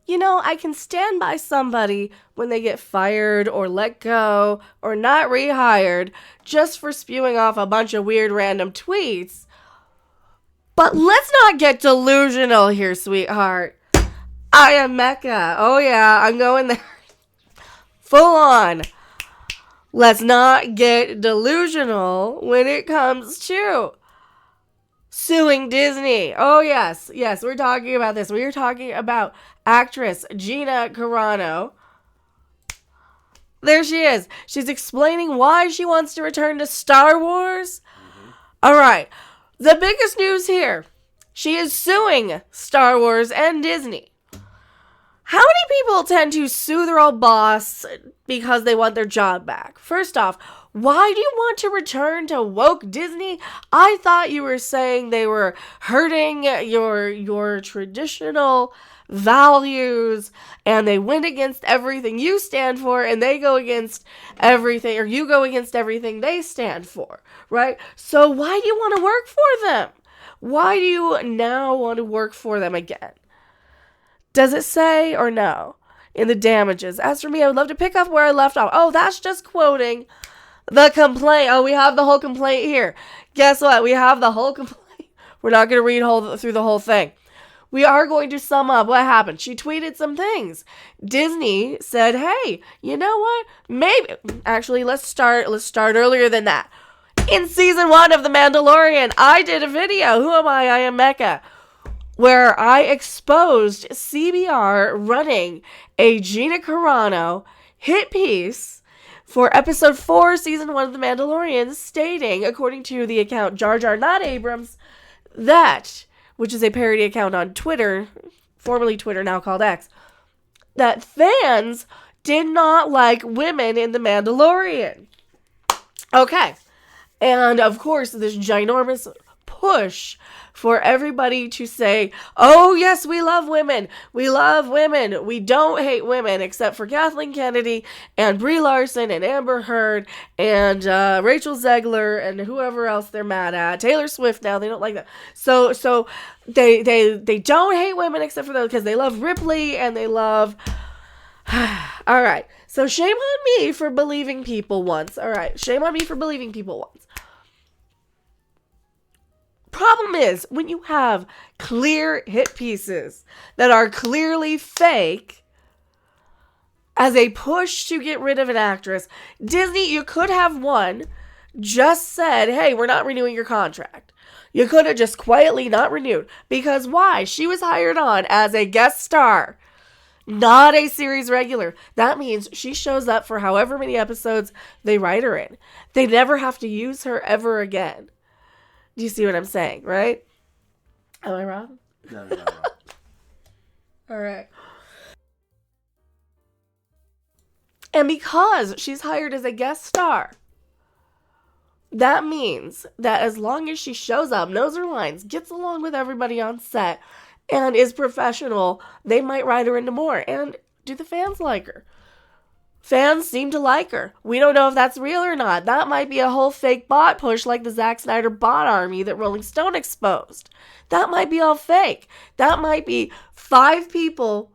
I can stand by somebody when they get fired or let go or not rehired just for spewing off a bunch of weird random tweets. But let's not get delusional here, sweetheart. I am Mecca. Oh yeah, I'm going there. Full on. Let's not get delusional when it comes to suing Disney. Oh yes, we're talking about this. We are talking about actress Gina Carano. There she is. She's explaining why she wants to return to Star Wars. All right. The biggest news here. She is suing Star Wars and Disney. How many people tend to sue their old boss because they want their job back? First off, why do you want to return to woke Disney? I thought you were saying they were hurting your traditional values and they went against everything you stand for and they go against everything, or you go against everything they stand for, right? So why do you want to work for them? Why do you now want to work for them again? Does it say or no in the damages? As for me, I would love to pick up where I left off. Oh, that's just quoting the complaint. Oh, we have the whole complaint here. Guess what? We have the whole complaint. We're not going to read through the whole thing. We are going to sum up what happened. She tweeted some things. Disney said, hey, you know what? Maybe. Actually, let's start earlier than that. In season 1 of The Mandalorian, I did a video. Who am I? I am Mecca. Where I exposed CBR running a Gina Carano hit piece for episode 4, season 1 of The Mandalorian, stating, according to the account Jar Jar Not Abrams, that, which is a parody account on Twitter, formerly Twitter, now called X, that fans did not like women in The Mandalorian. Okay. And, of course, this ginormous push for everybody to say, oh, yes, we love women. We love women. We don't hate women, except for Kathleen Kennedy and Brie Larson and Amber Heard and Rachel Zegler and whoever else they're mad at. Taylor Swift now, they don't like that. So they don't hate women except for those because they love Ripley and they love... All right. So shame on me for believing people once. All right. Shame on me for believing people once. Problem is, when you have clear hit pieces that are clearly fake as a push to get rid of an actress, Disney, you could have just said, hey, we're not renewing your contract. You could have just quietly not renewed. Because why? She was hired on as a guest star, not a series regular. That means she shows up for however many episodes they write her in. They never have to use her ever again. Do you see what I'm saying, right? Am I wrong? No, you're not wrong. All right. And because she's hired as a guest star, that means that as long as she shows up, knows her lines, gets along with everybody on set, and is professional, they might write her into more. And do the fans like her? Fans seem to like her. We don't know if that's real or not. That might be a whole fake bot push like the Zack Snyder bot army that Rolling Stone exposed. That might be all fake. That might be 5 people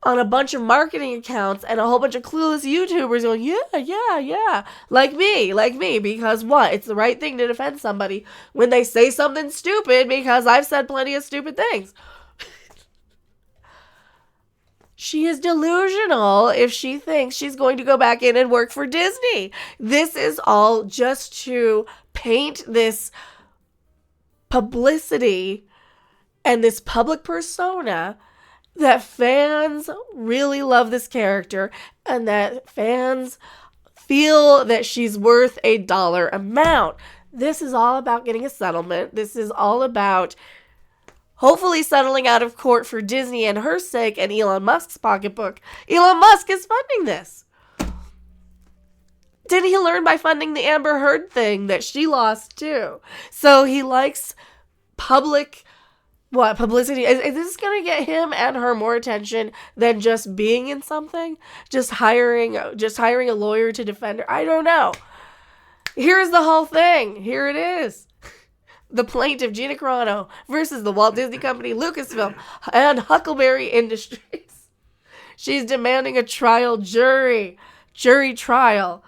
on a bunch of marketing accounts and a whole bunch of clueless YouTubers going, yeah. Like me. Because what? It's the right thing to defend somebody when they say something stupid, because I've said plenty of stupid things. She is delusional if she thinks she's going to go back in and work for Disney. This is all just to paint this publicity and this public persona that fans really love this character and that fans feel that she's worth a dollar amount. This is all about getting a settlement. This is all about hopefully settling out of court for Disney and her sake and Elon Musk's pocketbook. Elon Musk is funding this. Didn't he learn by funding the Amber Heard thing that she lost too? So he likes publicity. Is this going to get him and her more attention than just being in something? Just hiring a lawyer to defend her? I don't know. Here's the whole thing. Here it is. The plaintiff, Gina Carano, versus the Walt Disney Company, Lucasfilm, and Huckleberry Industries. She's demanding a trial jury trial.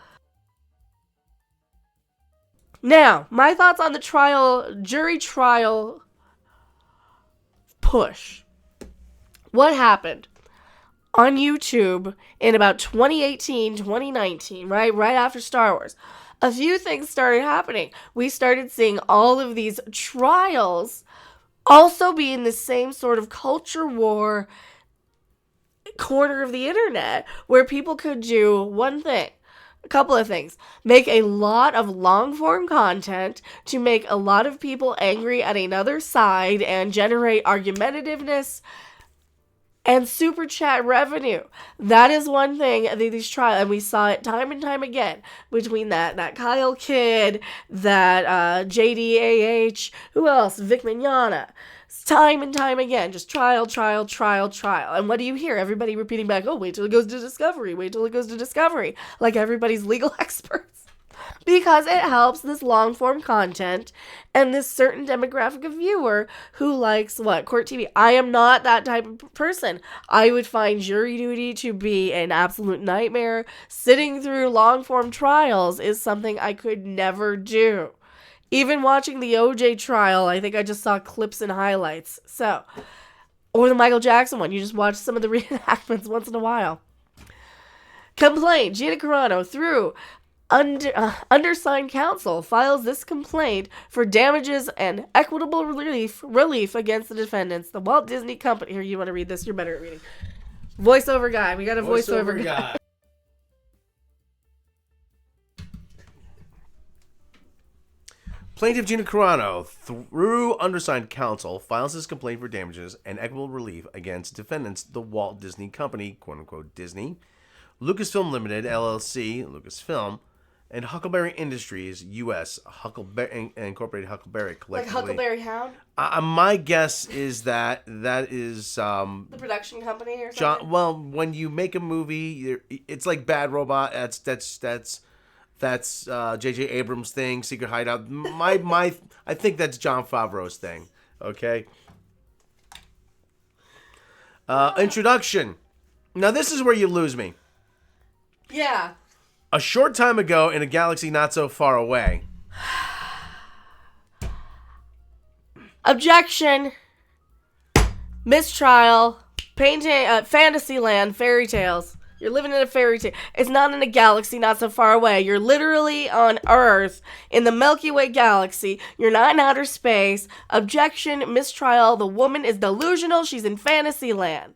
Now, my thoughts on the jury trial push. What happened? On YouTube in about 2018, 2019, right after Star Wars, a few things started happening. We started seeing all of these trials also be in the same sort of culture war corner of the internet where people could do one thing. A couple of things. Make a lot of long-form content to make a lot of people angry at another side and generate argumentativeness and super chat revenue. That is one thing that these trials, and we saw it time and time again between that Kyle kid, that JDAH, who else? Vic Mignogna. Time and time again, just trial. And what do you hear? Everybody repeating back, oh, wait till it goes to Discovery. Like everybody's legal experts. Because it helps this long-form content and this certain demographic of viewer who likes, court TV. I am not that type of person. I would find jury duty to be an absolute nightmare. Sitting through long-form trials is something I could never do. Even watching the OJ trial, I think I just saw clips and highlights. Or the Michael Jackson one. You just watch some of the reenactments once in a while. Complaint. Gina Carano, through undersigned counsel, files this complaint for damages and equitable relief against the defendants. The Walt Disney Company. Here, you want to read this? You're better at reading. Voiceover guy. We got a voiceover guy. Plaintiff Gina Carano, through undersigned counsel, files this complaint for damages and equitable relief against defendants, the Walt Disney Company, quote-unquote Disney, Lucasfilm Limited, LLC, Lucasfilm, and Huckleberry Industries, U.S., Incorporated Huckleberry, collectively. Like Huckleberry Hound? My guess is that is... the production company or something? Well, when you make a movie, it's like Bad Robot, that's J.J. Abrams' thing, Secret Hideout. I think that's Jon Favreau's thing. Okay. Introduction. Now this is where you lose me. Yeah. A short time ago, in a galaxy not so far away. Objection. Mistrial. Painting. Fantasyland. Fairy tales. You're living in a fairy tale. It's not in a galaxy not so far away. You're literally on Earth in the Milky Way galaxy. You're not in outer space. Objection, mistrial. The woman is delusional. She's in Fantasyland.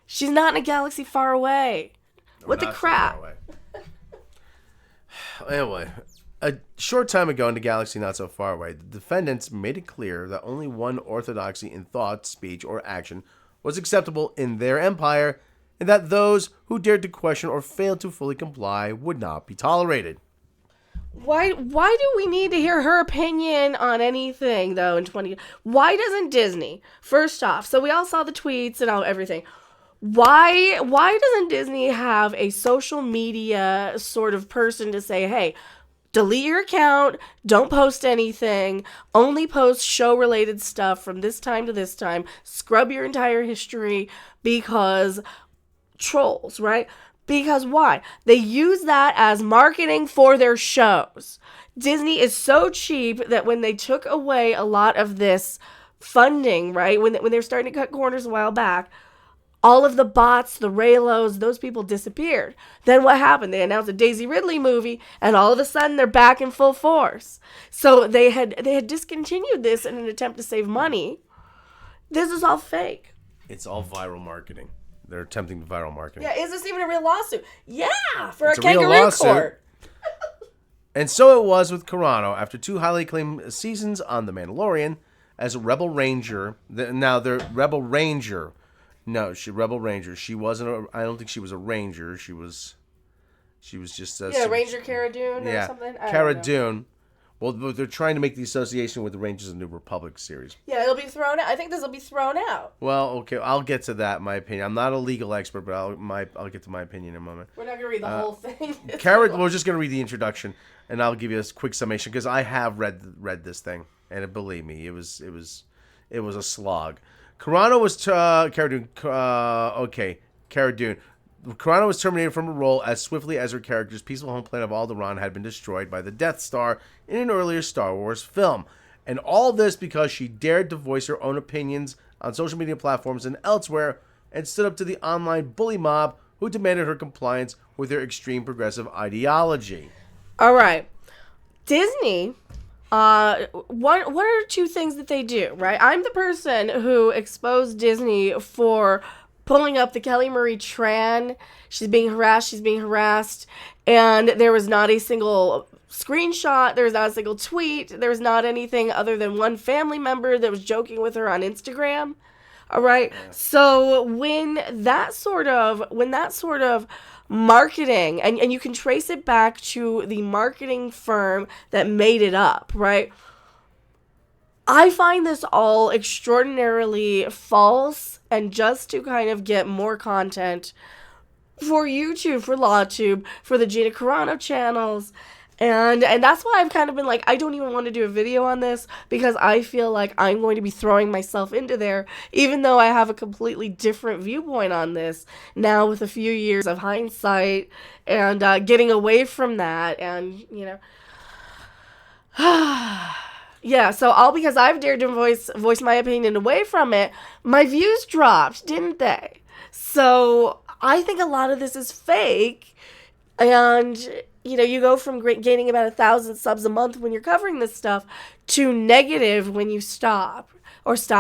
She's not in a galaxy far away. No, what the crap? Anyway, a short time ago in a galaxy not so far away, the defendants made it clear that only one orthodoxy in thought, speech, or action was acceptable in their empire, and that those who dared to question or failed to fully comply would not be tolerated. Why do we need to hear her opinion on anything, though, in 20... Why doesn't Disney... First off, so we all saw the tweets and everything. Why doesn't Disney have a social media sort of person to say, hey, delete your account, don't post anything, only post show-related stuff from this time to this time, scrub your entire history, because... trolls, right? Because why? They use that as marketing for their shows. Disney is so cheap that when they took away a lot of this funding, right? When they're starting to cut corners a while back, all of the bots, the Raylos, those people disappeared. Then what happened? They announced a Daisy Ridley movie, and all of a sudden they're back in full force. So they had discontinued this in an attempt to save money. This is all fake. It's all viral marketing. They're attempting viral marketing. Yeah, is this even a real lawsuit? Yeah, for a kangaroo court. And so it was with Carano. After 2 highly acclaimed seasons on The Mandalorian as a Rebel Ranger. They're Rebel Ranger. No, Rebel Ranger. She wasn't. I don't think she was a Ranger. She was just. Ranger Cara Dune or something. Cara Dune. Well, they're trying to make the association with the Rangers of the New Republic series. Yeah, it'll be thrown out. I think this will be thrown out. Well, okay, I'll get to that. My opinion. I'm not a legal expert, but I'll get to my opinion in a moment. We're not gonna read the whole thing. We're just gonna read the introduction, and I'll give you a quick summation because I have read this thing, and believe me, it was a slog. Carano was Cara Dune. Okay, Cara Dune. Carano was terminated from her role as swiftly as her character's peaceful home planet of Alderaan had been destroyed by the Death Star in an earlier Star Wars film. And all this because she dared to voice her own opinions on social media platforms and elsewhere and stood up to the online bully mob who demanded her compliance with her extreme progressive ideology. All right. Disney, what are two things that they do, right? I'm the person who exposed Disney for pulling up the Kelly Marie Tran. She's being harassed, and there was not a single screenshot, there was not a single tweet, there was not anything other than one family member that was joking with her on Instagram. All right. Yeah. So when that sort of marketing, and you can trace it back to the marketing firm that made it up, right? I find this all extraordinarily false, and just to kind of get more content for YouTube, for LawTube, for the Gina Carano channels. And that's why I've kind of been like, I don't even want to do a video on this, because I feel like I'm going to be throwing myself into there, even though I have a completely different viewpoint on this now with a few years of hindsight and getting away from that. And, yeah, so all because I've dared to voice my opinion away from it, my views dropped, didn't they? So I think a lot of this is fake, and you go from gaining about 1,000 subs a month when you're covering this stuff to negative when you stop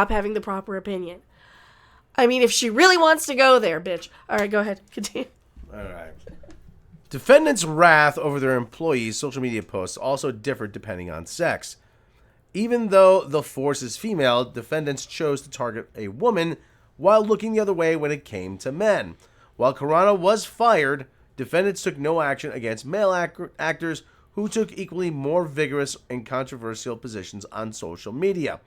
having the proper opinion. I mean, if she really wants to go there, bitch. All right, go ahead. Continue. All right. Defendants' wrath over their employees' social media posts also differed depending on sex. Even though the force is female, defendants chose to target a woman while looking the other way when it came to men. While Carano was fired, defendants took no action against male actors who took equally more vigorous and controversial positions on social media.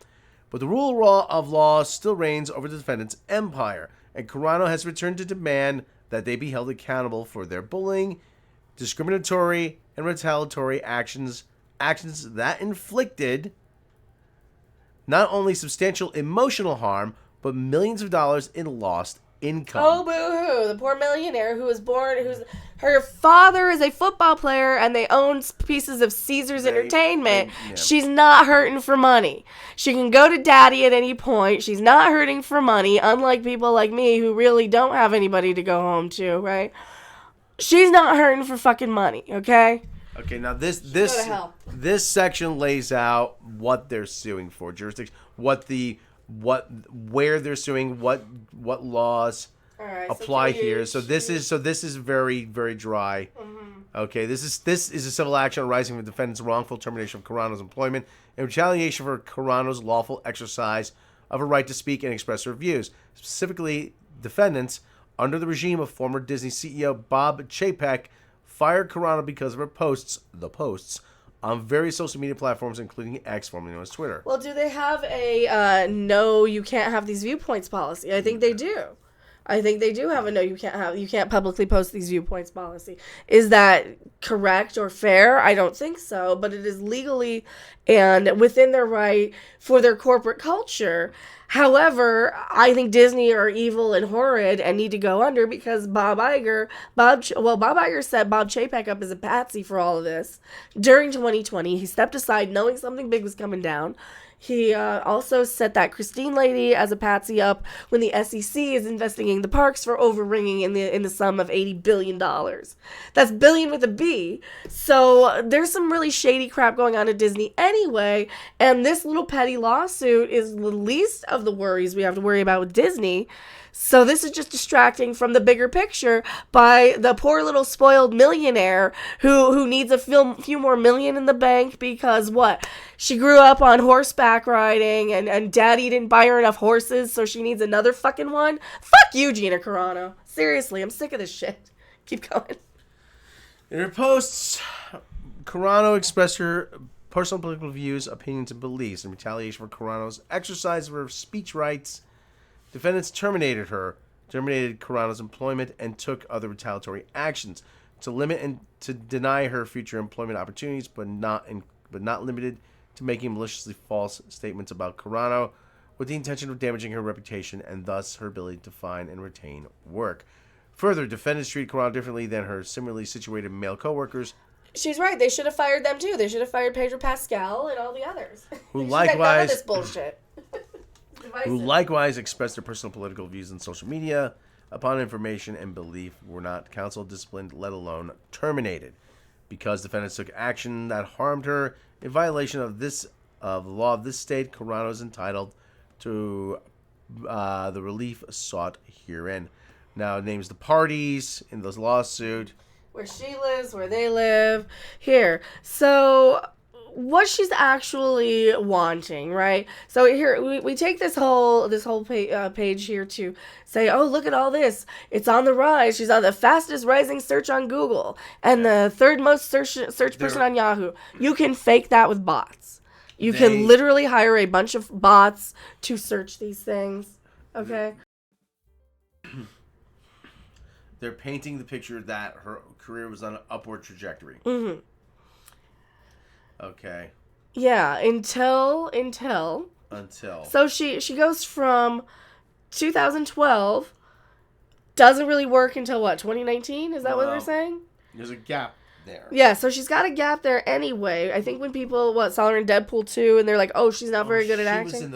But the rule of law still reigns over the defendants' empire, and Carano has returned to demand that they be held accountable for their bullying, discriminatory, and retaliatory actions that inflicted not only substantial emotional harm, but millions of dollars in lost income. Oh, boo-hoo. The poor millionaire her father is a football player and they own pieces of Caesars Entertainment. Yeah. She's not hurting for money. She can go to daddy at any point. She's not hurting for money, unlike people like me who really don't have anybody to go home to, right? She's not hurting for fucking money, okay? Okay, now this section lays out what they're suing for, jurisdiction, where they're suing, what laws apply here. So this is very, very dry. Mm-hmm. Okay, this is a civil action arising from the defendant's wrongful termination of Carano's employment in retaliation for Carano's lawful exercise of her right to speak and express her views. Specifically, defendants, under the regime of former Disney CEO Bob Chapek, fired Carano because of her posts on various social media platforms, including X, formerly known as Twitter. Well, do they have a no, you can't have these viewpoints policy? I think they do. I think they do have a no, you can't publicly post these viewpoints policy. Is that correct or fair? I don't think so, but it is legally and within their right for their corporate culture. However, I think Disney are evil and horrid and need to go under because Bob Iger set Bob Chapek up as a patsy for all of this. During 2020, he stepped aside knowing something big was coming down. He also set that Christine lady as a patsy up when the SEC is investigating the parks for overringing in the sum of $80 billion. That's billion with a B. So there's some really shady crap going on at Disney anyway, and this little petty lawsuit is the least of the worries we have to worry about with Disney. So this is just distracting from the bigger picture by the poor little spoiled millionaire who needs a few more million in the bank because what? She grew up on horseback riding and daddy didn't buy her enough horses, so she needs another fucking one? Fuck you, Gina Carano. Seriously, I'm sick of this shit. Keep going. In her posts, Carano expressed her personal political views, opinions, and beliefs in retaliation for Carano's exercise of her speech rights. Defendants terminated Carano's employment and took other retaliatory actions to limit and to deny her future employment opportunities, but not limited to making maliciously false statements about Carano with the intention of damaging her reputation and thus her ability to find and retain work. Further, defendants treat Carano differently than her similarly situated male coworkers. She's right. They should have fired them too. They should have fired Pedro Pascal and all the others. Who None of likewise this bullshit. who likewise expressed their personal political views on social media upon information and belief were not counsel disciplined, let alone terminated, because defendants took action that harmed her in violation of the law of this state. Carano is entitled to the relief sought herein. Now it names the parties in this lawsuit. Where she lives, where they live. Here. So, what she's actually wanting, right? So here, we take this whole page here to say, oh, look at all this. It's on the rise. She's on the fastest rising search on Google and the third most search person on Yahoo. You can fake that with bots. You can literally hire a bunch of bots to search these things. Okay? They're painting the picture that her career was on an upward trajectory. Mm-hmm. Okay. Yeah, until. So she goes from 2012, doesn't really work until what, 2019? Is that what they're saying? There's a gap there. Yeah, so she's got a gap there anyway. I think when people saw her in Deadpool 2 and they're like, oh, she's not very good at acting. She was in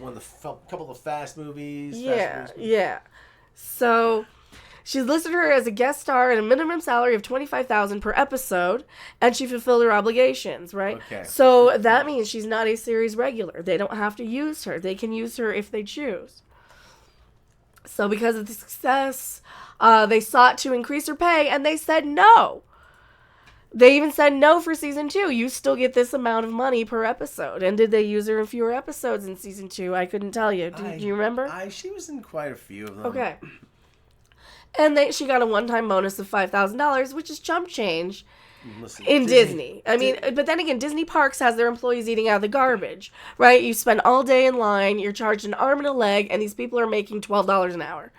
one of the couple of Fast movies. Yeah. So she's listed her as a guest star at a minimum salary of $25,000 per episode, and she fulfilled her obligations, right? Okay. So that means she's not a series regular. They don't have to use her. They can use her if they choose. So because of the success, they sought to increase her pay, and they said no. They even said no for season 2. You still get this amount of money per episode. And did they use her in fewer episodes in season 2? I couldn't tell you. Do you remember? She was in quite a few of them. Okay. And she got a one-time bonus of $5,000, which is chump change. Listen, in Disney. I mean, but then again, Disney parks has their employees eating out of the garbage, right? You spend all day in line, you're charged an arm and a leg, and these people are making $12 an hour.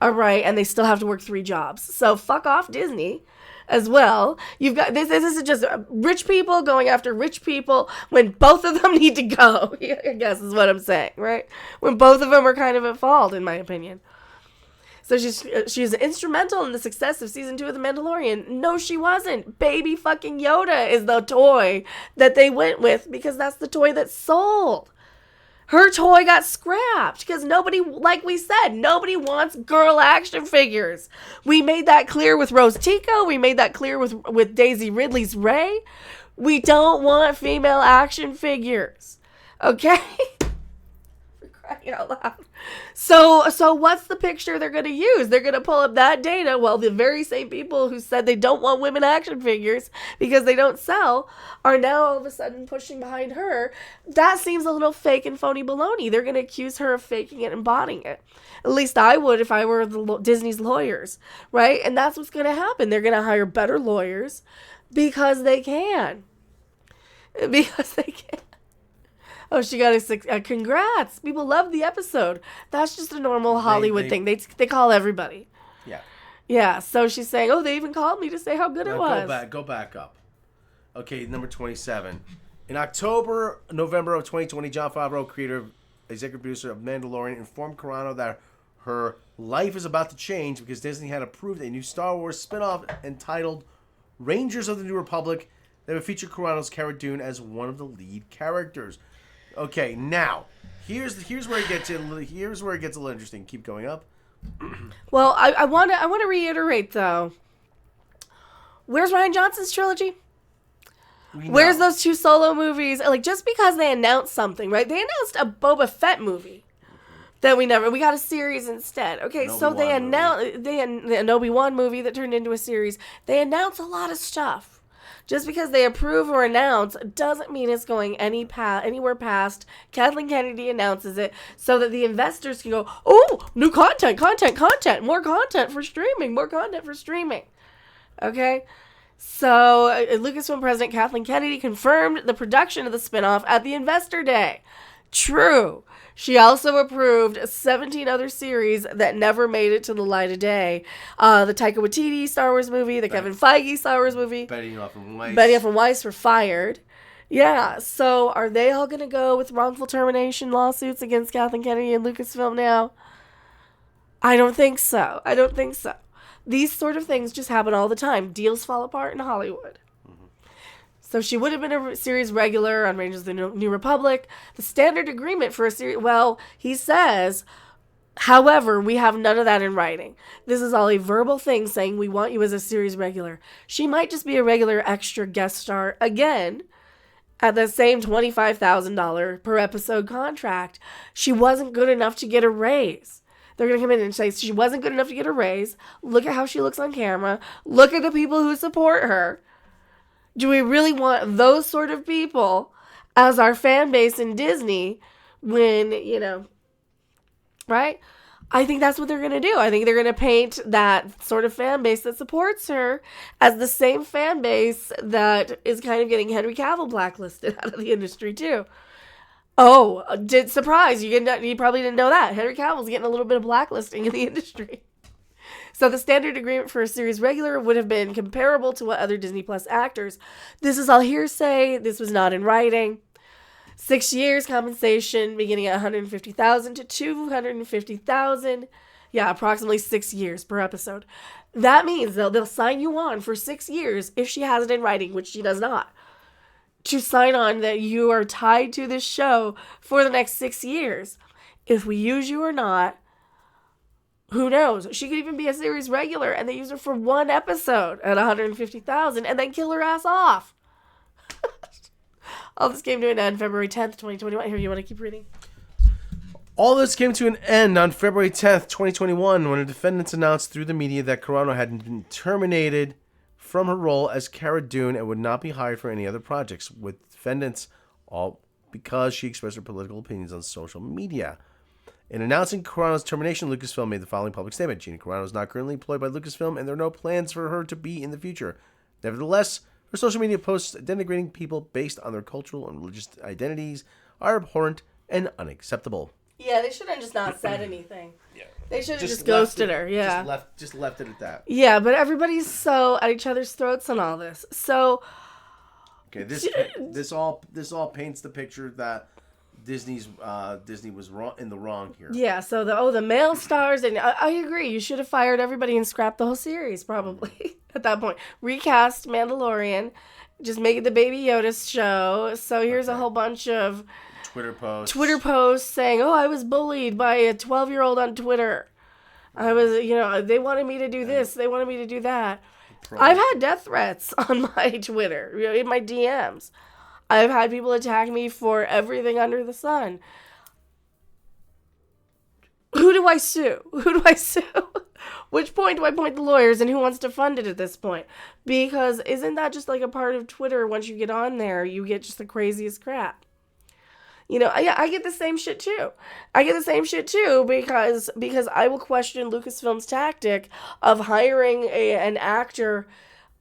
All right, and they still have to work 3 jobs. So fuck off Disney as well. You've got this is just rich people going after rich people when both of them need to go. I guess is what I'm saying, right? When both of them are kind of at fault, in my opinion. So she's instrumental in the success of season 2 of The Mandalorian. No, she wasn't. Baby fucking Yoda is the toy that they went with because that's the toy that sold. Her toy got scrapped because nobody, like we said, nobody wants girl action figures. We made that clear with Rose Tico. We made that clear with Daisy Ridley's Rey. We don't want female action figures. Okay? For crying out loud. So what's the picture they're going to use? They're going to pull up that data. Well, the very same people who said they don't want women action figures because they don't sell are now all of a sudden pushing behind her. That seems a little fake and phony baloney. They're going to accuse her of faking it and botting it. At least I would if I were Disney's lawyers, right? And that's what's going to happen. They're going to hire better lawyers because they can. Because they can. Oh, she got a congrats. People love the episode. That's just a normal Hollywood thing. They call everybody. Yeah. Yeah, so she's saying, oh, they even called me to say how good it was. Go back up. Okay, number 27. In November of 2020, Jon Favreau, creator, executive producer of Mandalorian, informed Carano that her life is about to change because Disney had approved a new Star Wars spin-off entitled Rangers of the New Republic that would feature Carano's Cara Dune as one of the lead characters. Okay, now here's where it gets a little interesting. Keep going up. Well, I want to reiterate though. Where's Rian Johnson's trilogy? Where's those 2 solo movies? Like, just because they announced something, right? They announced a Boba Fett movie that we got a series instead. Okay, so they announced an Obi-Wan movie that turned into a series. They announced a lot of stuff. Just because they approve or announce doesn't mean it's going anywhere past. Kathleen Kennedy announces it so that the investors can go, oh, new content, more content for streaming. Okay? So Lucasfilm President Kathleen Kennedy confirmed the production of the spinoff at the Investor Day. True. She also approved 17 other series that never made it to the light of day. The Taika Waititi Star Wars movie, the Kevin Feige Star Wars movie. Betty and Weiss were fired. Yeah, so are they all going to go with wrongful termination lawsuits against Kathleen Kennedy and Lucasfilm now? I don't think so. These sort of things just happen all the time. Deals fall apart in Hollywood. So she would have been a series regular on Rangers of the New Republic. The standard agreement for a series, well, he says, however, we have none of that in writing. This is all a verbal thing saying we want you as a series regular. She might just be a regular extra guest star again at the same $25,000 per episode contract. She wasn't good enough to get a raise. They're going to come in and say she wasn't good enough to get a raise. Look at how she looks on camera. Look at the people who support her. Do we really want those sort of people as our fan base in Disney when, right? I think that's what they're going to do. I think they're going to paint that sort of fan base that supports her as the same fan base that is kind of getting Henry Cavill blacklisted out of the industry too. Oh, surprise. You probably didn't know that. Henry Cavill's getting a little bit of blacklisting in the industry. So the standard agreement for a series regular would have been comparable to what other Disney Plus actors. This is all hearsay. This was not in writing. 6 years compensation beginning at $150,000 to $250,000. Yeah, approximately 6 years per episode. That means they'll sign you on for 6 years if she has it in writing, which she does not. To sign on that you are tied to this show for the next 6 years. If we use you or not, who knows? She could even be a series regular and they use her for one episode at $150,000 and then kill her ass off. All this came to an end February 10th, 2021. Here, you want to keep reading? All this came to an end on February 10th, 2021, when the defendants announced through the media that Carano had been terminated from her role as Cara Dune and would not be hired for any other projects with defendants, all because she expressed her political opinions on social media. In announcing Carano's termination, Lucasfilm made the following public statement. Gina Carano is not currently employed by Lucasfilm, and there are no plans for her to be in the future. Nevertheless, her social media posts denigrating people based on their cultural and religious identities are abhorrent and unacceptable. Yeah, they should have just not said anything. Yeah. They should have just ghosted her, yeah. Just left it at that. Yeah, but everybody's so at each other's throats on all this. So okay, this all paints the picture that Disney was in the wrong here. Yeah, so the male stars, and I agree, you should have fired everybody and scrapped the whole series probably at that point. Recast Mandalorian, just make it the Baby Yoda show. So here's a whole bunch of Twitter posts saying, "Oh, I was bullied by a 12-year-old on Twitter. I was, they wanted me to do this, they wanted me to do that." I've had death threats on my Twitter, in my DMs. I've had people attack me for everything under the sun. Who do I sue? Which point do I point the lawyers, and who wants to fund it at this point? Because isn't that just like a part of Twitter? Once you get on there, you get just the craziest crap. I get the same shit too. Because I will question Lucasfilm's tactic of hiring an actor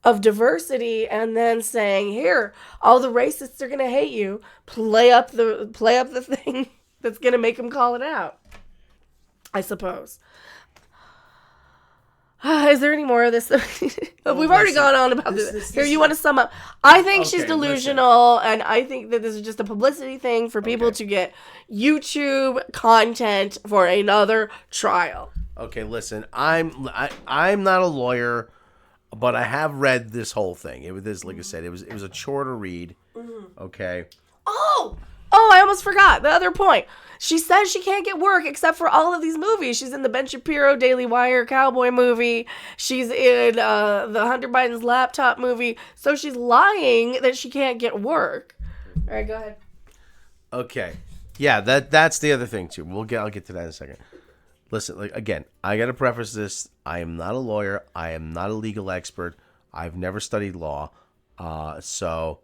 of diversity and then saying, "Here, all the racists are gonna hate you. Play up the thing that's gonna make them call it out." I suppose. Is there any more of this? We've already gone on about this. Here, you want to sum up? I think she's delusional, and I think that this is just a publicity thing for people to get YouTube content for another trial. Okay, listen, I'm not a lawyer, but I have read this whole thing. It was like I said, it was a chore to read. Mm-hmm. Okay. Oh, I almost forgot the other point. She says she can't get work except for all of these movies. She's in the Ben Shapiro Daily Wire cowboy movie. She's in the Hunter Biden's laptop movie. So she's lying that she can't get work. All right, go ahead. Okay. Yeah, that's the other thing too. I'll get to that in a second. Listen, again, I got to preface this. I am not a lawyer. I am not a legal expert. I've never studied law. So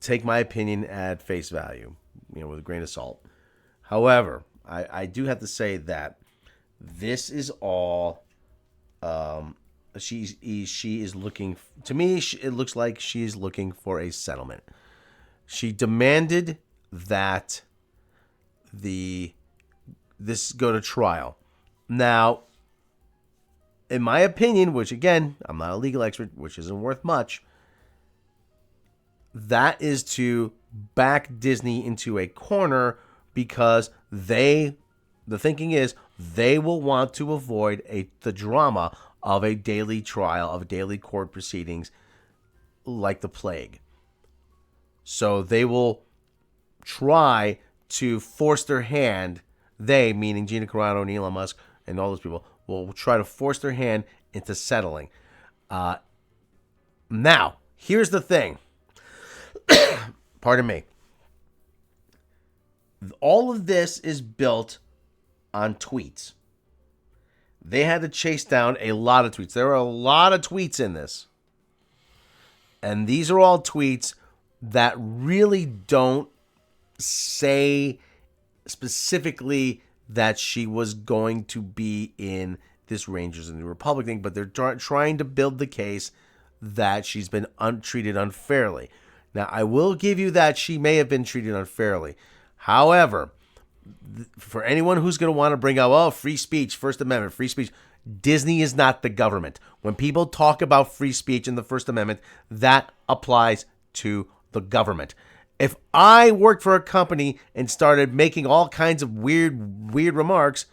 take my opinion at face value, with a grain of salt. However, I do have to say that this is all she is looking, to me, it looks like she's looking for a settlement. She demanded that this go to trial. Now, in my opinion, which again, I'm not a legal expert, which isn't worth much, that is to back Disney into a corner because the thinking is they will want to avoid the drama of a daily trial, of daily court proceedings like the plague. So they will try to force their hand, they, meaning Gina Carano and Elon Musk and all those people, will try to force their hand into settling. Now, here's the thing. Pardon me. All of this is built on tweets. They had to chase down a lot of tweets. There are a lot of tweets in this. And these are all tweets that really don't say specifically that she was going to be in this Rangers and the Republic thing, but they're trying to build the case that she's been treated unfairly. Now, I will give you that she may have been treated unfairly. However, for anyone who's going to want to bring up, oh, free speech, First Amendment, free speech, Disney is not the government. When people talk about free speech in the First Amendment, that applies to the government. If I worked for a company and started making all kinds of weird remarks,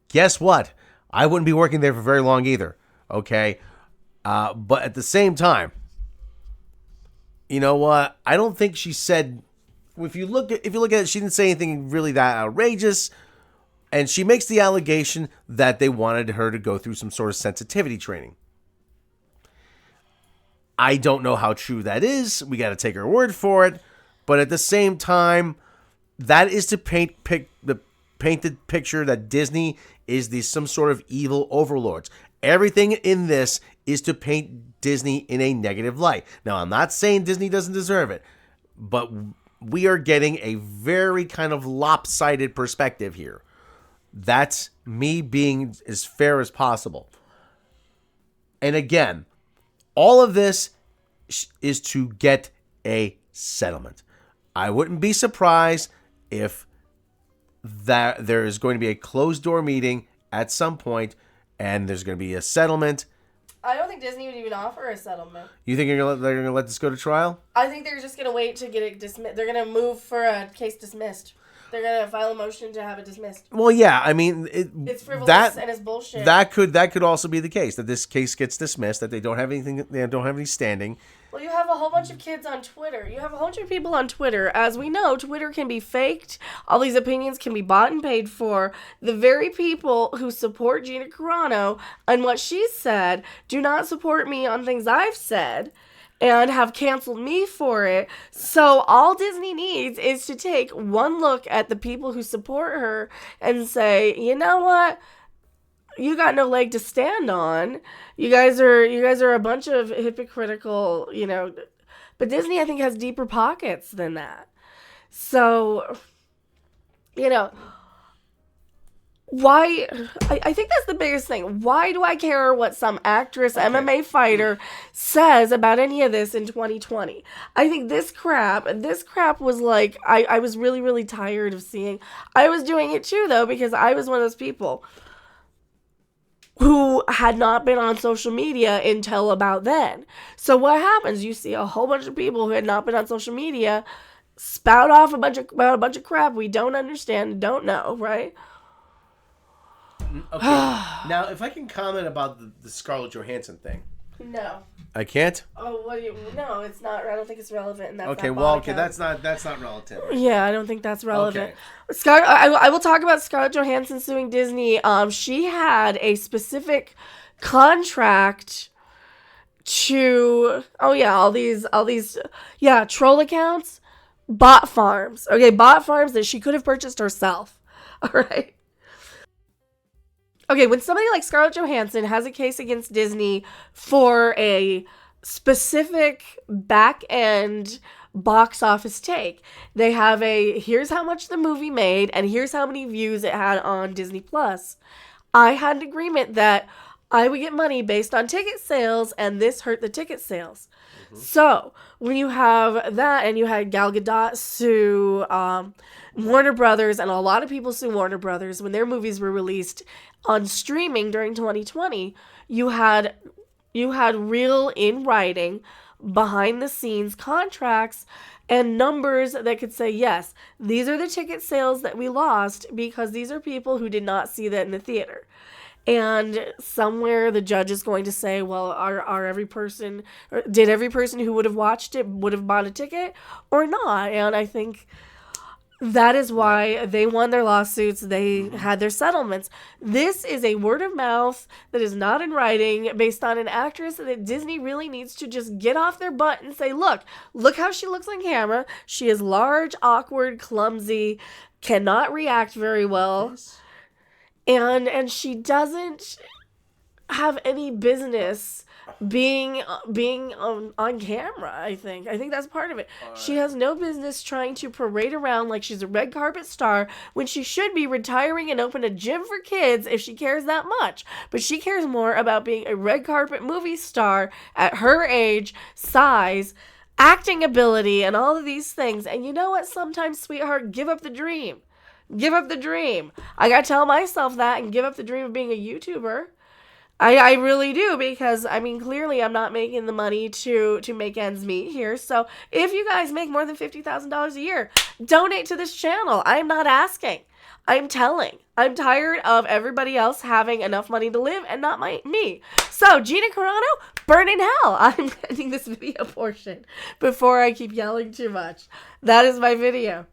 guess what? I wouldn't be working there for very long either. Okay? But at the same time, you know what? I don't think she said. If you look at it, she didn't say anything really that outrageous, and she makes the allegation that they wanted her to go through some sort of sensitivity training. I don't know how true that is. We got to take her word for it. But at the same time, that is to paint the painted picture that Disney is some sort of evil overlords. Everything in this is to paint Disney in a negative light. Now, I'm not saying Disney doesn't deserve it, but we are getting a very kind of lopsided perspective here. That's me being as fair as possible. And again, all of this is to get a settlement. I wouldn't be surprised if that there is going to be a closed door meeting at some point and there's going to be a settlement. I don't think Disney would even offer a settlement. You think they're going to let this go to trial? I think they're just going to wait to get it dismissed. They're going to move for a case dismissed. They're going to file a motion to have it dismissed. Well, yeah, I mean, it's frivolous and it's bullshit. That could also be the case, that this case gets dismissed, that they don't have any standing. Well, you have a whole bunch of kids on Twitter. You have a whole bunch of people on Twitter. As we know, Twitter can be faked. All these opinions can be bought and paid for. The very people who support Gina Carano and what she's said do not support me on things I've said and have canceled me for it. So all Disney needs is to take one look at the people who support her and say, you know what? You got no leg to stand on. You guys are a bunch of hypocritical, but Disney, I think, has deeper pockets than that. So, why, I think that's the biggest thing. Why do I care what some actress, MMA fighter says about any of this in 2020? I think this crap was like, I was really, really tired of seeing. I was doing it too, though, because I was one of those people who had not been on social media until about then. So what happens? You see a whole bunch of people who had not been on social media spout off about a bunch of crap we don't understand, don't know, right? Okay. Now, if I can comment about the Scarlett Johansson thing. No. I can't? Oh, no, it's not. I don't think it's relevant. And that's not relative. Yeah, I don't think that's relevant. Okay. I will talk about Scarlett Johansson suing Disney. She had a specific contract to all these troll accounts, bot farms. Okay, bot farms that she could have purchased herself. All right. Okay, when somebody like Scarlett Johansson has a case against Disney for a specific back-end box office take, they have here's how much the movie made and here's how many views it had on Disney+. I had an agreement that I would get money based on ticket sales, and this hurt the ticket sales. Mm-hmm. So, when you have that, and you had Gal Gadot sue Warner Brothers, and a lot of people sue Warner Brothers when their movies were released on streaming during 2020, you had real in writing, behind the scenes contracts and numbers that could say, yes, these are the ticket sales that we lost because these are people who did not see that in the theater. And somewhere the judge is going to say, well, did every person who would have watched it would have bought a ticket or not? And I think that is why they won their lawsuits. They had their settlements. This is a word of mouth that is not in writing, based on an actress that Disney really needs to just get off their butt and say, look how she looks on camera. She is large, awkward, clumsy, cannot react very well. And she doesn't have any business being on camera. I think that's part of it. She has no business trying to parade around like she's a red carpet star when she should be retiring and open a gym for kids if she cares that much. But she cares more about being a red carpet movie star at her age, size, acting ability, and all of these things. And you know what? Sometimes, sweetheart, give up the dream. Give up the dream. I gotta tell myself that and give up the dream of being a YouTuber. I really do, because, I mean, clearly I'm not making the money to make ends meet here. So if you guys make more than $50,000 a year, donate to this channel. I'm not asking. I'm telling. I'm tired of everybody else having enough money to live and not me. So, Gina Carano, burn in hell. I'm ending this video portion before I keep yelling too much. That is my video.